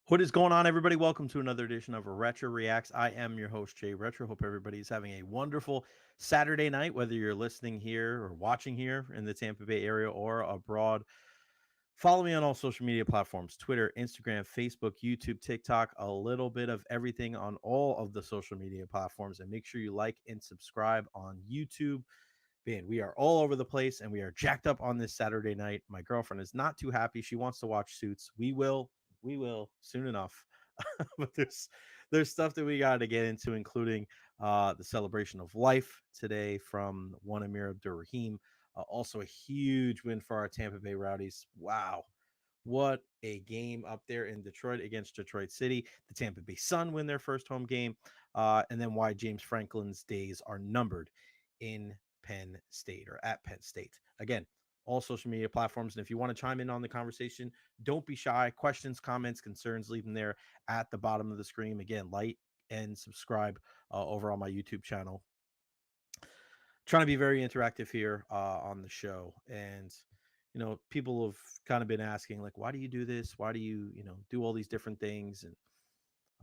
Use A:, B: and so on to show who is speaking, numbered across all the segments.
A: What is going on, everybody? Welcome to another edition of Recher Reacts. I am your host, Jay Recher. Hope everybody's having a wonderful Saturday night, whether you're listening here or watching here in the Tampa Bay area or abroad. Follow me on all social media platforms: Twitter, Instagram, Facebook, YouTube, TikTok, a little bit of everything on all of the social media platforms. And make sure you like and subscribe on YouTube. Man, we are all over the place and we are jacked up on this Saturday night. My girlfriend is not too happy. She wants to watch Suits. We will soon enough. But there's stuff that we got to get into, including the celebration of life today from one Amir Abdur-Rahim. Also, a huge win for our Tampa Bay Rowdies. Wow, what a game up there in Detroit against Detroit City. The Tampa Bay Sun win their first home game, and then why James Franklin's days are numbered in Penn State or at Penn State. Again, all social media platforms. And if you want to chime in on the conversation, don't be shy. Questions, comments, concerns, leave them there at the bottom of the screen. Again, like and subscribe over on my YouTube channel. Trying to be very interactive here on the show. And, people have kind of been asking, like, why do you do this? Why do you, do all these different things? And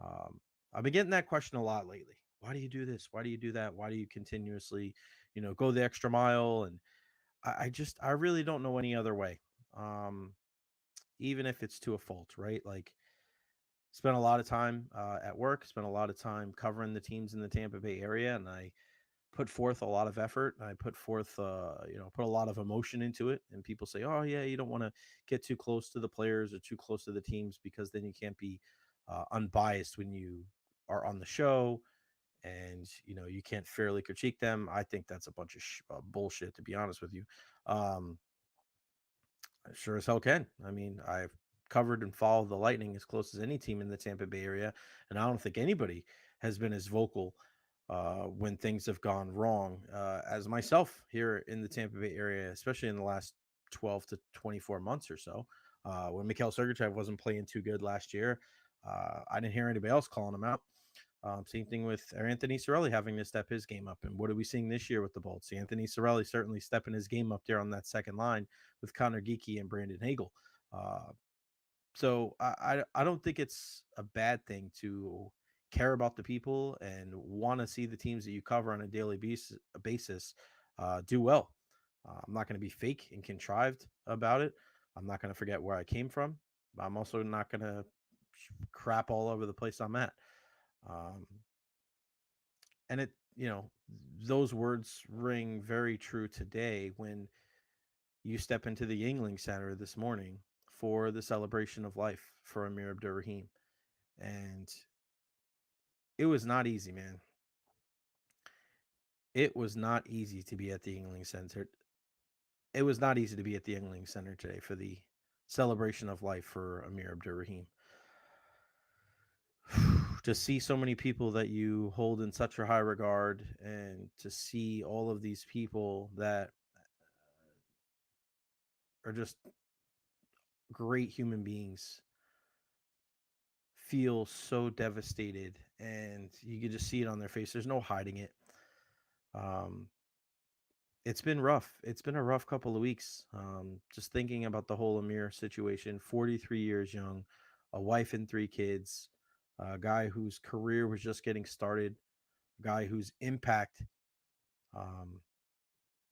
A: um, I've been getting that question a lot lately. Why do you do this? Why do you do that? Why do you continuously, go the extra mile? And I really don't know any other way. Um, Even if it's to a fault, right? Like, spent a lot of time at work, spent a lot of time covering the teams in the Tampa Bay area, and I put forth a lot of effort. And I put forth, put a lot of emotion into it. And people say, "Oh, yeah, you don't want to get too close to the players or too close to the teams because then you can't be unbiased when you are on the show, and you can't fairly critique them." I think that's a bunch of bullshit, to be honest with you. Um, I sure as hell can. I mean, I've covered and followed the Lightning as close as any team in the Tampa Bay area, and I don't think anybody has been as vocal when things have gone wrong as myself here in the Tampa Bay area, especially in the last 12 to 24 months or so. When Mikhail Sergachev wasn't playing too good last year, I didn't hear anybody else calling him out. Same thing with Anthony Cirelli having to step his game up. And what are we seeing this year with the Bolts? Anthony Cirelli certainly stepping his game up there on that second line with Connor Geeky and Brandon Hagel. Uh, so I don't think it's a bad thing to care about the people and want to see the teams that you cover on a daily basis do well. I'm not going to be fake and contrived about it. I'm not going to forget where I came from. I'm also not going to crap all over the place I'm at. Um, and those words ring very true today when you step into the Yingling Center this morning for the celebration of life for Amir Abdur-Rahim. And it was not easy, man. It was not easy to be at the Yingling Center. It was not easy to be at the Yingling Center today for the celebration of life for Amir Abdur-Rahim. To see so many people that you hold in such a high regard, and to see all of these people that are just great human beings feel so devastated, and you can just see it on their face. There's no hiding it. Um, it's been rough. It's been a rough couple of weeks. Just thinking about the whole Amir situation, 43 years young, a wife and three kids, a guy whose career was just getting started, a guy whose impact um,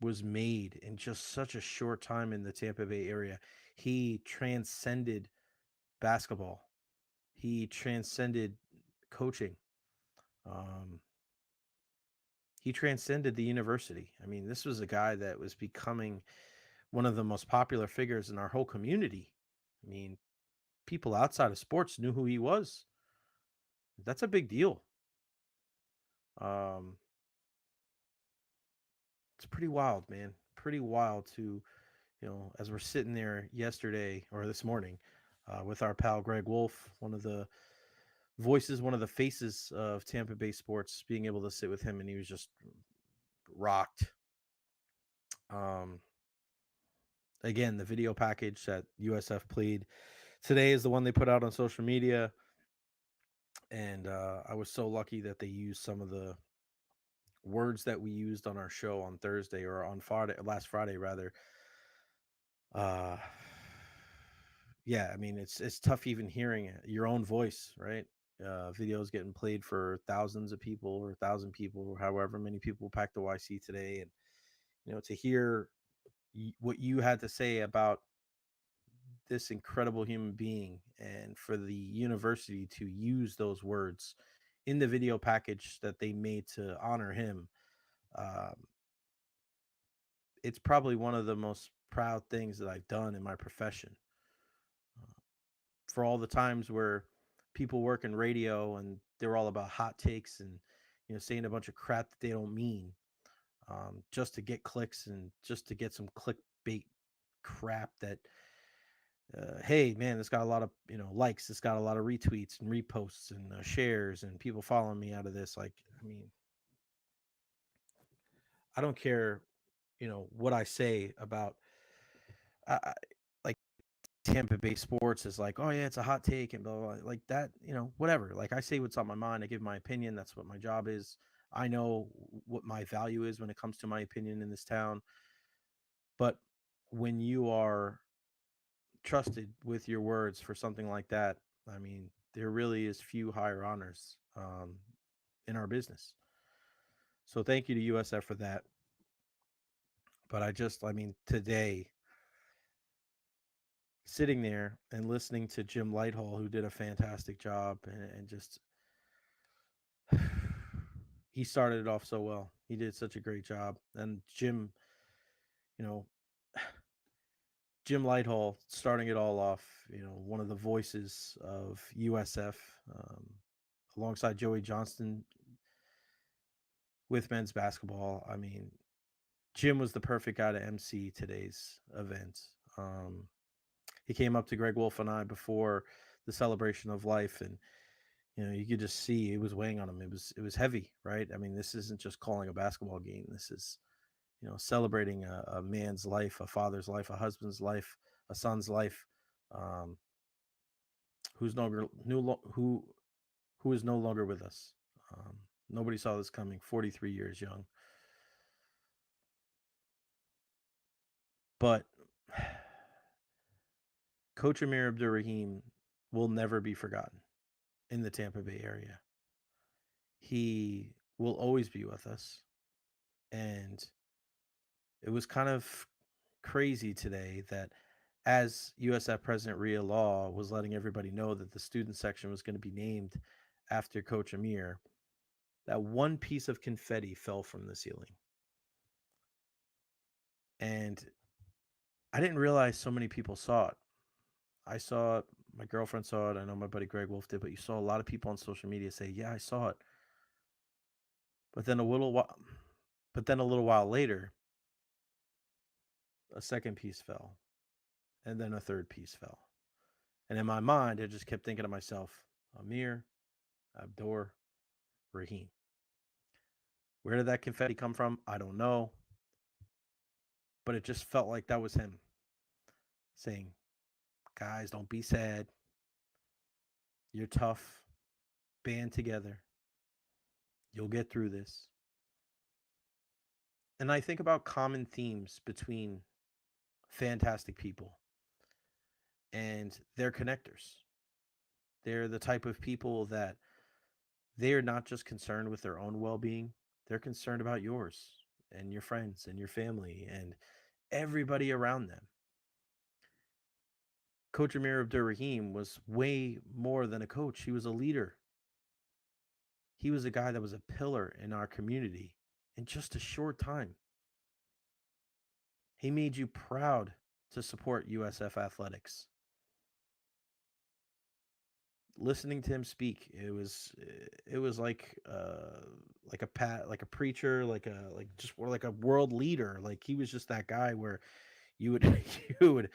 A: was made in just such a short time in the Tampa Bay area. He transcended basketball. He transcended coaching. Um, he transcended the university. I mean, this was a guy that was becoming one of the most popular figures in our whole community. I mean, people outside of sports knew who he was. That's a big deal. Um, it's pretty wild, man. Pretty wild to, as we're sitting there yesterday or this morning with our pal Greg Wolf, one of the voices, one of the faces of Tampa Bay sports, being able to sit with him, and he was just rocked. Um, Again, the video package that USF played today is the one they put out on social media, and I was so lucky that they used some of the words that we used on our show on Thursday, or on Friday, last Friday rather. Uh, yeah, I mean, it's tough even hearing it, your own voice, right? Videos getting played for thousands of people or 1,000 people or however many people packed the YC today, and to hear what you had to say about this incredible human being, and for the university to use those words in the video package that they made to honor him. um, it's probably one of the most proud things that I've done in my profession. For all the times where people work in radio and they're all about hot takes and saying a bunch of crap that they don't mean, just to get clicks and just to get some clickbait crap that, hey man, it's got a lot of likes, it's got a lot of retweets and reposts and shares and people following me out of this. Like, I mean, I don't care what I say about, like, Tampa Bay sports is like, oh yeah, it's a hot take and blah, blah, blah. Like that, whatever. Like, I say what's on my mind. I give my opinion. That's what my job is. I know what my value is when it comes to my opinion in this town. But when you are trusted with your words for something like that, I mean, there really is few higher honors, in our business. So thank you to USF for that. But I mean, today, sitting there and listening to Jim Lighthall, who did a fantastic job, and just he started it off so well. He did such a great job. And you know, Jim Lighthall starting it all off, one of the voices of USF, alongside Joey Johnston with men's basketball. I mean, Jim was the perfect guy to MC today's event. Um, he came up to Greg Wolf and I before the celebration of life, and you could just see it was weighing on him. It was heavy, right? I mean, this isn't just calling a basketball game. This is celebrating a man's life, a father's life, a husband's life, a son's life, um, who's no new who is no longer with us. Um, Nobody saw this coming. 43 years young, but Coach Amir Abdur-Rahim will never be forgotten in the Tampa Bay area. He will always be with us, and it was kind of crazy today that, as USF President Rhea Law was letting everybody know that the student section was going to be named after Coach Amir, that one piece of confetti fell from the ceiling. And I didn't realize so many people saw it. I saw it. My girlfriend saw it. I know my buddy Greg Wolf did, but you saw a lot of people on social media say, "Yeah, I saw it." But then a little while later, a second piece fell, and then a third piece fell. And in my mind, I just kept thinking to myself, Amir Abdur-Rahim. Where did that confetti come from? I don't know. But it just felt like that was him saying, guys, don't be sad. You're tough. Band together. You'll get through this. And I think about common themes between fantastic people, and they're connectors. They're the type of people that they're not just concerned with their own well being, they're concerned about yours and your friends and your family and everybody around them. Coach Amir Abdur-Rahim was way more than a coach. He was a leader. He was a guy that was a pillar in our community in just a short time. He made you proud to support USF athletics. Listening to him speak, it was like a preacher, like a world leader. Like, he was just that guy where you would you would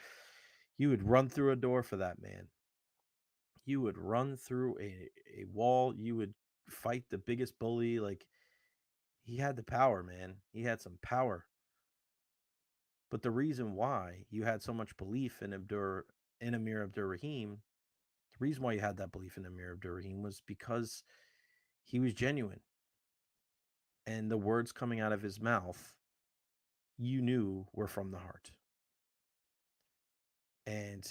A: you would run through a door for that man. You would run through a wall. You would fight the biggest bully. Like, he had the power, man. He had some power. But the reason why you had so much belief in Amir Abdur-Rahim, the reason why you had that belief in Amir Abdur-Rahim was because he was genuine. And the words coming out of his mouth, you knew were from the heart. And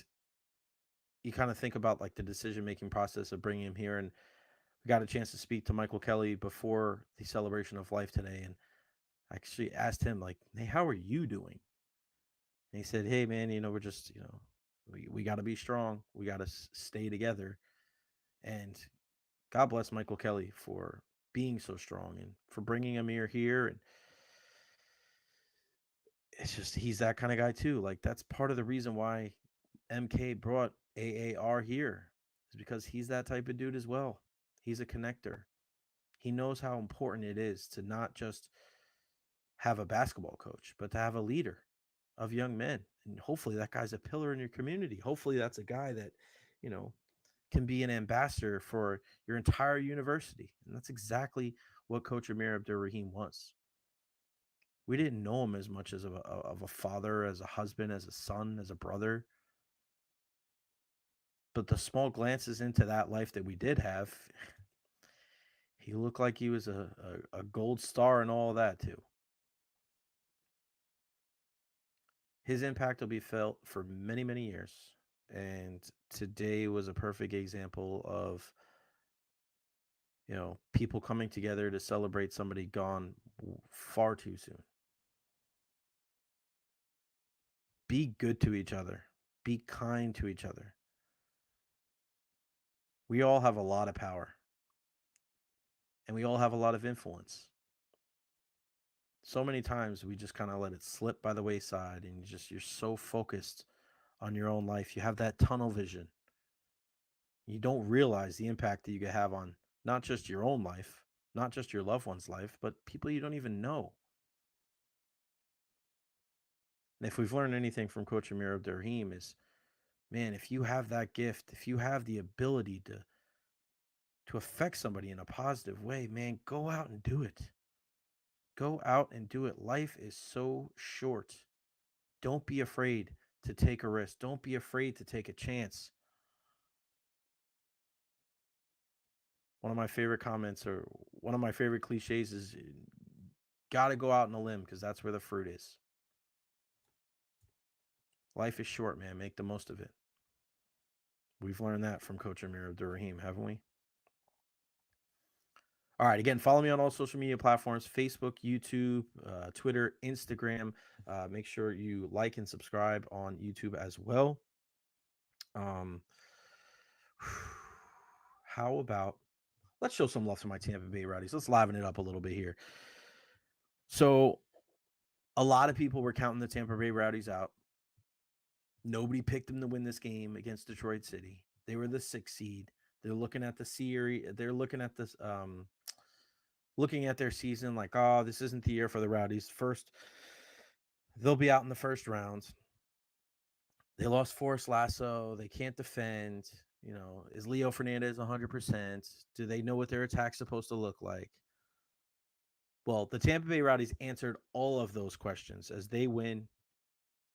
A: you kind of think about like the decision-making process of bringing him here. And we got a chance to speak to Michael Kelly before the celebration of life today. And I actually asked him like, hey, how are you doing? And he said, hey, man, we're just, we got to be strong. We got to stay together. And God bless Michael Kelly for being so strong and for bringing Amir here. And it's just, he's that kind of guy too. Like, that's part of the reason why MK brought AAR here, is because he's that type of dude as well. He's a connector. He knows how important it is to not just have a basketball coach, but to have a leader of young men. And hopefully that guy's a pillar in your community. Hopefully that's a guy that, you know, can be an ambassador for your entire university. And that's exactly what Coach Amir Abdur-Rahim was. We didn't know him as much as of a father, as a husband, as a son, as a brother. But the small glances into that life that we did have, he looked like he was a gold star and all of that too. His impact will be felt for many, many years. And today was a perfect example of, people coming together to celebrate somebody gone far too soon. Be good to each other. Be kind to each other. We all have a lot of power. And we all have a lot of influence. So many times we just kind of let it slip by the wayside, and you're so focused on your own life. You have that tunnel vision. You don't realize the impact that you can have on not just your own life, not just your loved one's life, but people you don't even know. And if we've learned anything from Coach Amir Abdur-Rahim is, man, if you have that gift, if you have the ability to affect somebody in a positive way, man, go out and do it. Go out and do it. Life is so short. Don't be afraid to take a risk. Don't be afraid to take a chance. One of my favorite comments, or one of my favorite cliches, is got to go out on a limb because that's where the fruit is. Life is short, man. Make the most of it. We've learned that from Coach Amir Abdur-Rahim, haven't we? All right. Again, follow me on all social media platforms: Facebook, YouTube, Twitter, Instagram. Make sure you like and subscribe on YouTube as well. How about, let's show some love to my Tampa Bay Rowdies. Let's liven it up a little bit here. So a lot of people were counting the Tampa Bay Rowdies out. Nobody picked them to win this game against Detroit City. They were the 6th seed. They're looking at the series. They're looking at this, looking at their season like, oh, this isn't the year for the Rowdies. First, they'll be out in the first round. They lost Forrest Lasso. They can't defend. Is Leo Fernandez 100%? Do they know what their attack's supposed to look like? Well, the Tampa Bay Rowdies answered all of those questions as they win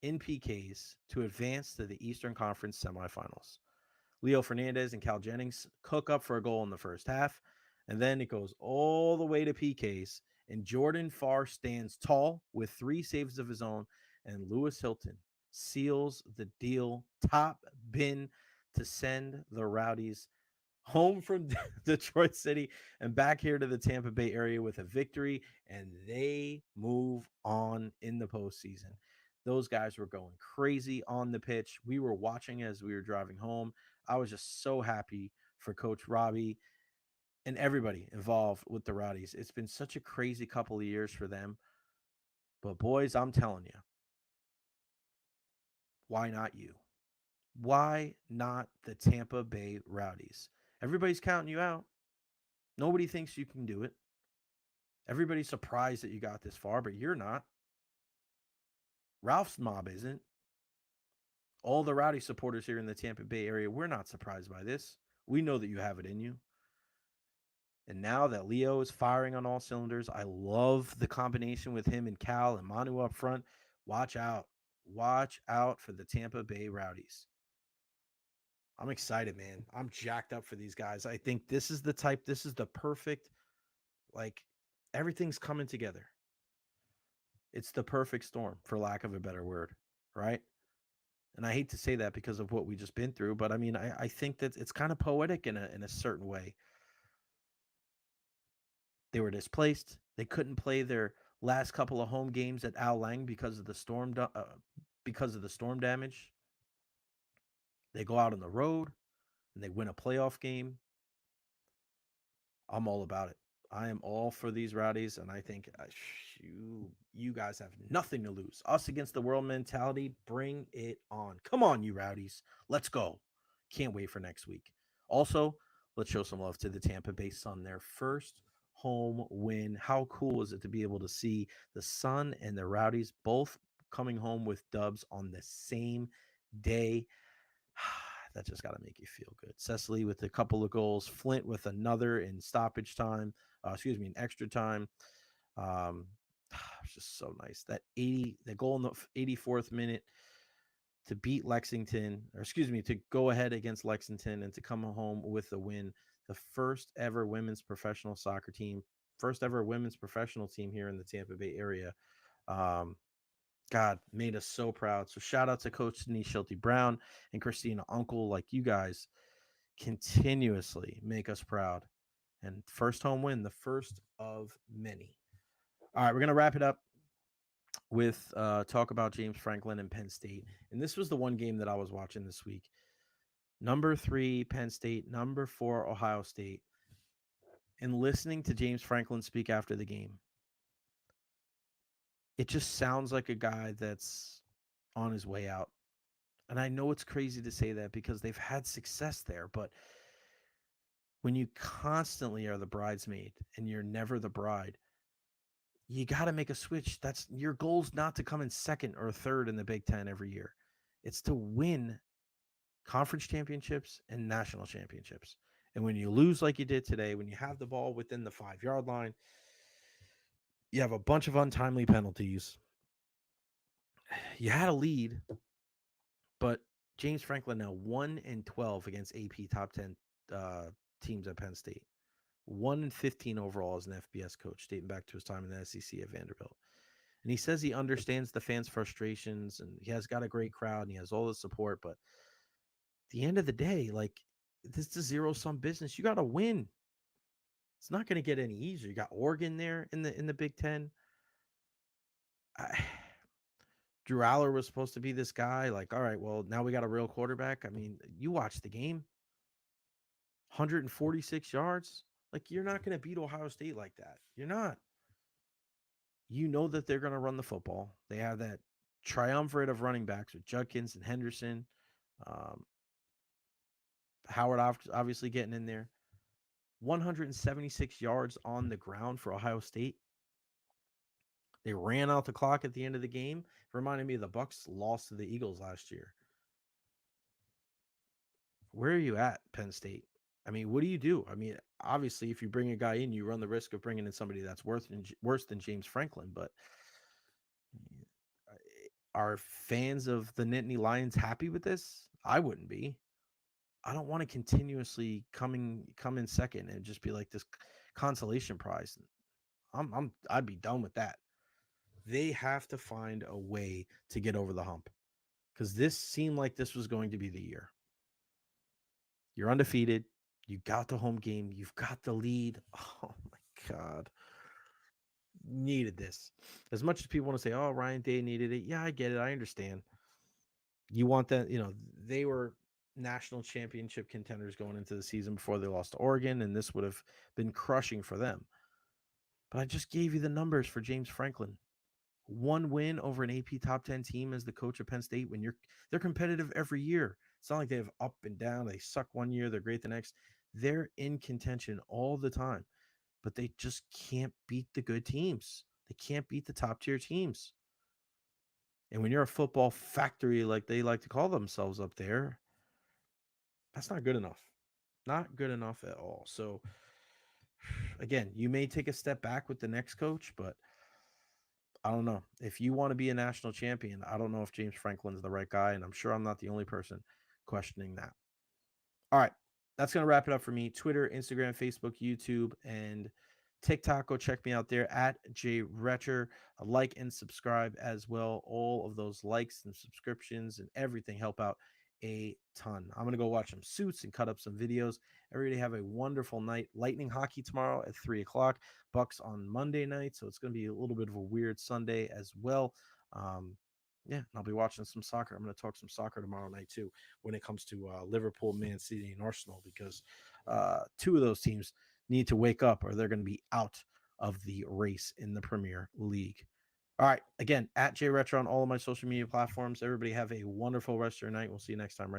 A: in PKs to advance to the Eastern Conference semifinals. Leo Fernandez and Cal Jennings cook up for a goal in the first half, and then it goes all the way to PKs, and Jordan Farr stands tall with 3 saves of his own, and Lewis Hilton seals the deal. Top bin to send the Rowdies home from Detroit City and back here to the Tampa Bay area with a victory, and they move on in the postseason. Those guys were going crazy on the pitch. We were watching as we were driving home. I was just so happy for Coach Robbie and everybody involved with the Rowdies. It's been such a crazy couple of years for them. But boys, I'm telling you, why not you? Why not the Tampa Bay Rowdies? Everybody's counting you out. Nobody thinks you can do it. Everybody's surprised that you got this far, but you're not. Ralph's mob isn't. All the Rowdy supporters here in the Tampa Bay area, we're not surprised by this. We know that you have it in you. And now that Leo is firing on all cylinders, I love the combination with him and Cal and Manu up front. Watch out. Watch out for the Tampa Bay Rowdies. I'm excited, man. I'm jacked up for these guys. I think this is the perfect, like, everything's coming together. It's the perfect storm, for lack of a better word, right? And I hate to say that because of what we just been through, but I mean, I think that it's kind of poetic in a certain way. They were displaced. They couldn't play their last couple of home games at Al Lang because of the storm damage. They go out on the road and they win a playoff game. I'm all about it. I am all for these Rowdies, and I think you guys have nothing to lose. Us against the world mentality. Bring it on. Come on, you Rowdies. Let's go. Can't wait for next week. Also, let's show some love to the Tampa Bay Sun. Their first home win. How cool is it to be able to see the Sun and the Rowdies both coming home with dubs on the same day? That just got to make you feel good. Cecily with a couple of goals, Flint with another in stoppage time, in extra time. It's just so nice. The goal in the 84th minute to beat Lexington, to go ahead against Lexington and to come home with a win. The first ever women's professional soccer team, first ever women's professional team here in the Tampa Bay area. Um, God made us so proud. So shout out to Coach Denise Schulte Brown and Christina Uncle. Like, you guys continuously make us proud. And first home win, the first of many. All right, we're gonna wrap it up with talk about James Franklin and Penn State. And this was the one game that I was watching this week. Number 3, Penn State. Number 4, Ohio State. And listening to James Franklin speak after the game, it just sounds like a guy that's on his way out. And I know it's crazy to say that because they've had success there, but when you constantly are the bridesmaid and you're never the bride, you got to make a switch. That's your goal's not to come in second or third in the Big Ten every year. It's to win conference championships and national championships. And when you lose like you did today, when you have the ball within the 5-yard line, you have a bunch of untimely penalties. You had a lead, but James Franklin now 1-12 against AP top 10 teams at Penn State. 1-15 overall as an FBS coach, dating back to his time in the SEC at Vanderbilt. And he says he understands the fans' frustrations and he has got a great crowd and he has all the support. But at the end of the day, like, this is a zero-sum business. You got to win. It's not going to get any easier. You got Oregon there in the Big Ten. Drew Aller was supposed to be this guy. Like, all right, well, now we got a real quarterback. I mean, you watch the game. 146 yards. Like, you're not going to beat Ohio State like that. You're not. You know that they're going to run the football. They have that triumvirate of running backs with Judkins and Henderson. Howard obviously getting in there. 176 yards on the ground for Ohio State. They ran out the clock at the end of the game. It reminded me of the Bucks lost to the Eagles last year. Where are you at, Penn State? I mean, what do you do? I mean, obviously, if you bring a guy in, you run the risk of bringing in somebody that's worse than James Franklin. But are fans of the Nittany Lions happy with this? I wouldn't be. I don't want to continuously come in second and just be like this consolation prize. I'd be done with that. They have to find a way to get over the hump because this seemed like this was going to be the year. You're undefeated. You got the home game. You've got the lead. Oh my God. Needed this. As much as people want to say, oh, Ryan Day needed it. Yeah, I get it. I understand. You want that, they were national championship contenders going into the season before they lost to Oregon, and this would have been crushing for them. But I just gave you the numbers for James Franklin. One win over an AP top 10 team as the coach of Penn State when they're competitive every year. It's not like they have up and down. They suck one year, they're great the next. They're in contention all the time, but they just can't beat the good teams. They can't beat the top tier teams. And when you're a football factory like they like to call themselves up there, that's not good enough. Not good enough at all. So, again, you may take a step back with the next coach, but I don't know. If you want to be a national champion, I don't know if James Franklin's the right guy, and I'm sure I'm not the only person questioning that. All right, that's going to wrap it up for me. Twitter, Instagram, Facebook, YouTube, and TikTok, go check me out there at Recher. Like and subscribe as well. All of those likes and subscriptions and everything help out a ton. I'm going to go watch some Suits and cut up some videos. Everybody have a wonderful night. Lightning hockey tomorrow at 3 o'clock. Bucks on Monday night. So it's going to be a little bit of a weird Sunday as well. Yeah, and I'll be watching some soccer. I'm going to talk some soccer tomorrow night too when it comes to Liverpool, Man City, and Arsenal, because two of those teams need to wake up or they're going to be out of the race in the Premier League. All right. Again, at Retro on all of my social media platforms. Everybody have a wonderful rest of your night. We'll see you next time. Right